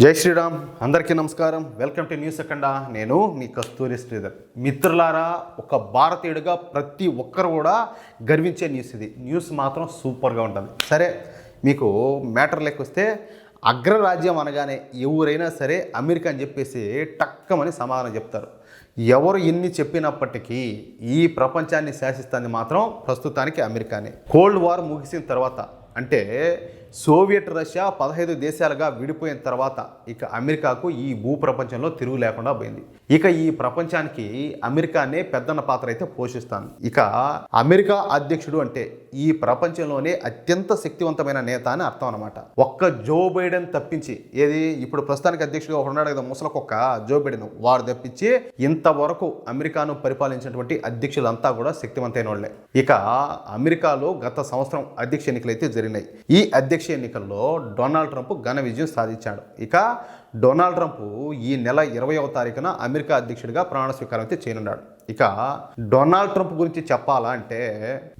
జై శ్రీరామ్. అందరికీ నమస్కారం. వెల్కమ్ టు న్యూస్ అఖండ. నేను మీ కస్తూరి శ్రీధర్. మిత్రులారా, ఒక భారతీయుడిగా ప్రతి ఒక్కరు కూడా గర్వించే న్యూస్ ఇది. న్యూస్ మాత్రం సూపర్గా ఉంటుంది. సరే, మీకు మ్యాటర్ వస్తే అగ్రరాజ్యం అనగానే ఎవరైనా సరే అమెరికా అని చెప్పేసి టక్కమని సమాధానం చెప్తారు. ఎవరు ఎన్ని చెప్పినప్పటికీ ఈ ప్రపంచాన్ని శాసిస్తుంది మాత్రం ప్రస్తుతానికి అమెరికానే. కోల్డ్ వార్ ముగిసిన తర్వాత, అంటే సోవియట్ రష్యా 15 దేశాలుగా విడిపోయిన తర్వాత ఇక అమెరికాకు ఈ భూప్రపంచంలో తిరుగు లేకుండా పోయింది. ఇక ఈ ప్రపంచానికి అమెరికానే పెద్దన్న పాత్ర అయితే పోషిస్తాను. ఇక అమెరికా అధ్యక్షుడు అంటే ఈ ప్రపంచంలోనే అత్యంత శక్తివంతమైన నేత అని అర్థం అనమాట. ఒక్క జో బైడెన్ తప్పించి, ఏది ఇప్పుడు ప్రస్తుతానికి అధ్యక్షుడిగా ఉన్నాడు కదా ముసలకొక్క జో బైడెన్, వాడు తప్పించి ఇంతవరకు అమెరికాను పరిపాలించినటువంటి అధ్యక్షులంతా కూడా శక్తివంతమైన వాళ్ళే. ఇక అమెరికాలో గత సంవత్సరం అధ్యక్ష ఎన్నికలు అయితే జరిగినాయి. ఈ అధ్యక్ష ఎన్నికల్లో డొనాల్డ్ ట్రంప్ ఘన విజయం సాధించాడు. ఇక డొనాల్డ్ ట్రంప్ ఈ నెల 20వ తారీఖున అమెరికా అధ్యక్షుడిగా ప్రమాణ స్వీకారం అయితే చేయనున్నాడు. ఇక డొనాల్డ్ ట్రంప్ గురించి చెప్పాలా అంటే,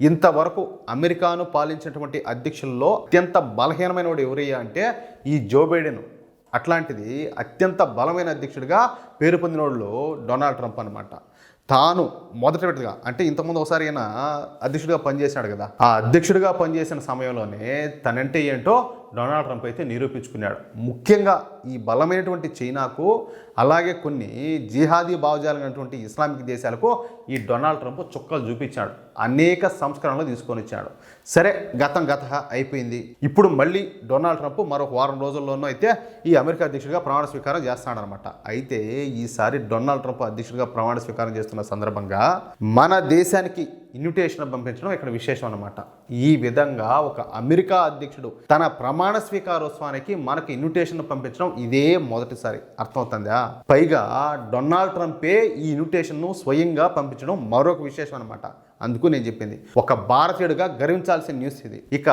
ఇంతవరకు అమెరికాను పాలించినటువంటి అధ్యక్షుల్లో అత్యంత బలహీనమైన వాడు ఎవరయ్యా అంటే ఈ జో బైడెన్. అట్లాంటిది అత్యంత బలమైన అధ్యక్షుడిగా పేరు పొందిన వాళ్ళు డొనాల్డ్ ట్రంప్ అనమాట. తాను మొదటిగా అంటే ఇంతకుముందు ఒకసారి ఆయన అధ్యక్షుడిగా పనిచేశాడు కదా, ఆ అధ్యక్షుడిగా పనిచేసిన సమయంలోనే తనంటే ఏంటో డొనాల్డ్ ట్రంప్ అయితే నిరూపించుకున్నాడు. ముఖ్యంగా ఈ బలమైనటువంటి చైనాకు, అలాగే కొన్ని జిహాదీ భావజాలైనటువంటి ఇస్లామిక్ దేశాలకు ఈ డొనాల్డ్ ట్రంప్ చుక్కలు చూపించాడు. అనేక సంస్కరణలు తీసుకొని వచ్చాడు. సరే, గత అయిపోయింది. ఇప్పుడు మళ్ళీ డొనాల్డ్ ట్రంప్ మరొక వారం రోజుల్లోనూ అయితే ఈ అమెరికా అధ్యక్షుడిగా ప్రమాణ స్వీకారం చేస్తాడనమాట. అయితే ఈసారి డొనాల్డ్ ట్రంప్ అధ్యక్షుడిగా ప్రమాణ స్వీకారం చేస్తున్న సందర్భంగా మన దేశానికి ఇన్విటేషన్ పంపించడం ఇక్కడ విశేషం అనమాట. ఈ విధంగా ఒక అమెరికా అధ్యక్షుడు తన ప్రమాణ స్వీకారోత్సవానికి మనకు ఇన్విటేషన్ పంపించడం ఇదే మొదటిసారి. అర్థమవుతుందా? పైగా డొనాల్డ్ ట్రంపే ఈ ఇన్విటేషన్ను స్వయంగా పంపించడం మరొక విశేషం అనమాట. అందుకు నేను చెప్పింది ఒక భారతీయుడిగా గర్వించాల్సిన న్యూస్ ఇది. ఇక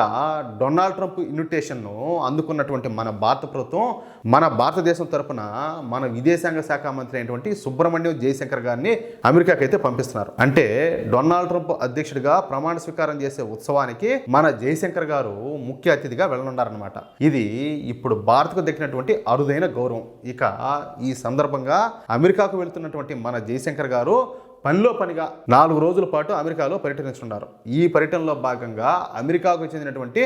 డొనాల్డ్ ట్రంప్ ఇన్విటేషన్ను అందుకున్నటువంటి మన భారత ప్రభుత్వం మన భారతదేశం తరపున మన విదేశాంగ శాఖ మంత్రి అయినటువంటి సుబ్రహ్మణ్యం జయశంకర్ గారిని అమెరికాకి అయితే పంపిస్తున్నారు. అంటే డొనాల్డ్ ట్రంప్ అధ్యక్షుడిగా ప్రమాణ స్వీకారం చేసే ఉత్సవానికి మన జయశంకర్ గారు ముఖ్య అతిథిగా వెళ్ళనున్నారనమాట. ఇది ఇప్పుడు భారత్కు దక్కినటువంటి అరుదైన గౌరవం. ఇక ఈ సందర్భంగా అమెరికాకు వెళ్తున్నటువంటి మన జయశంకర్ గారు పనిలో పనిగా 4 రోజుల పాటు అమెరికాలో పర్యటించున్నారు. ఈ పర్యటనలో భాగంగా అమెరికాకు చెందినటువంటి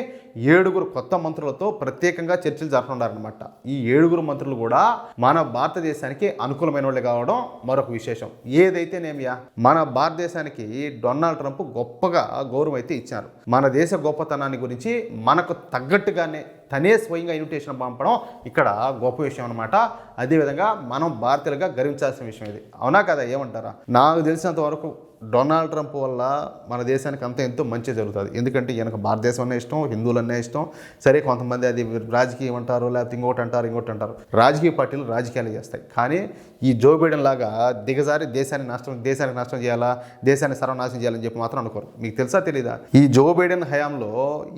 7 కొత్త మంత్రులతో ప్రత్యేకంగా చర్చలు జరుపుతున్నారనమాట. ఈ 7 మంత్రులు కూడా మన భారతదేశానికి అనుకూలమైన వాళ్ళే కావడం మరొక విశేషం. ఏదైతేనేమియా, మన భారతదేశానికి డొనాల్డ్ ట్రంప్ గొప్పగా గౌరవం అయితే ఇచ్చారు. మన దేశ గొప్పతనాన్ని గురించి మనకు తగ్గట్టుగానే తనే స్వయంగా ఇన్విటేషన్ పంపడం ఇక్కడ గొప్ప విషయం అనమాట. అదేవిధంగా మనం భారతీయులుగా గర్వించాల్సిన విషయం ఇది. అవునా కదా? ఏమంటారా? నాకు తెలిసినంత వరకు డొనాల్డ్ ట్రంప్ వల్ల మన దేశానికి అంత ఎంతో మంచి జరుగుతుంది. ఎందుకంటే ఈయనకు భారతదేశం అనే ఇష్టం, హిందువులనే ఇష్టం. సరే, కొంతమంది అది రాజకీయం అంటారు, లేకపోతే ఇంకోటి అంటారు. రాజకీయ పార్టీలు రాజకీయాలు చేస్తాయి. కానీ ఈ జో బైడెన్ లాగా దిగజారి దేశానికి నష్టం చేయాలా, దేశాన్ని సర్వనాశనం చేయాలని చెప్పి మాత్రం అనుకోరు. మీకు తెలుసా తెలీదా? ఈ జో బైడెన్ హయాంలో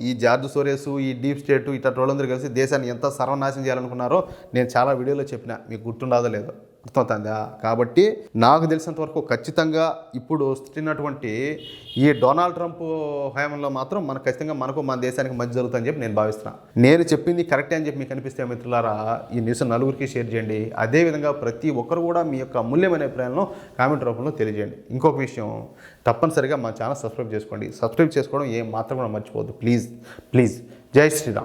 ఈ జార్జ్ సోరేస్, ఈ డీప్ స్టేట్ ఇట్లా వాళ్ళందరూ కలిసి దేశాన్ని ఎంత సర్వనాశనం చేయాలనుకున్నారో నేను చాలా వీడియోలో చెప్పిన. మీకు గుర్తుండదో లేదో, అర్థమవుతుందా? కాబట్టి నాకు తెలిసినంత వరకు ఖచ్చితంగా ఇప్పుడు వస్తున్నటువంటి ఈ డొనాల్డ్ ట్రంప్ హయాంలో మాత్రం ఖచ్చితంగా మనకు మన దేశానికి మంచి జరుగుతుందని చెప్పి నేను భావిస్తున్నాను. నేను చెప్పింది కరెక్టే అని చెప్పి మీకు అనిపిస్తే మిత్రులారా, ఈ న్యూస్ నలుగురికి షేర్ చేయండి. అదేవిధంగా ప్రతి ఒక్కరు కూడా మీ యొక్క అమూల్యమైన అభిప్రాయాలను కామెంట్ రూపంలో తెలియజేయండి. ఇంకొక విషయం, తప్పనిసరిగా మా ఛానల్ సబ్స్క్రైబ్ చేసుకోండి. సబ్స్క్రైబ్ చేసుకోవడం ఏం మాత్రం కూడా మర్చిపోవద్దు. ప్లీజ్. జై శ్రీరామ్.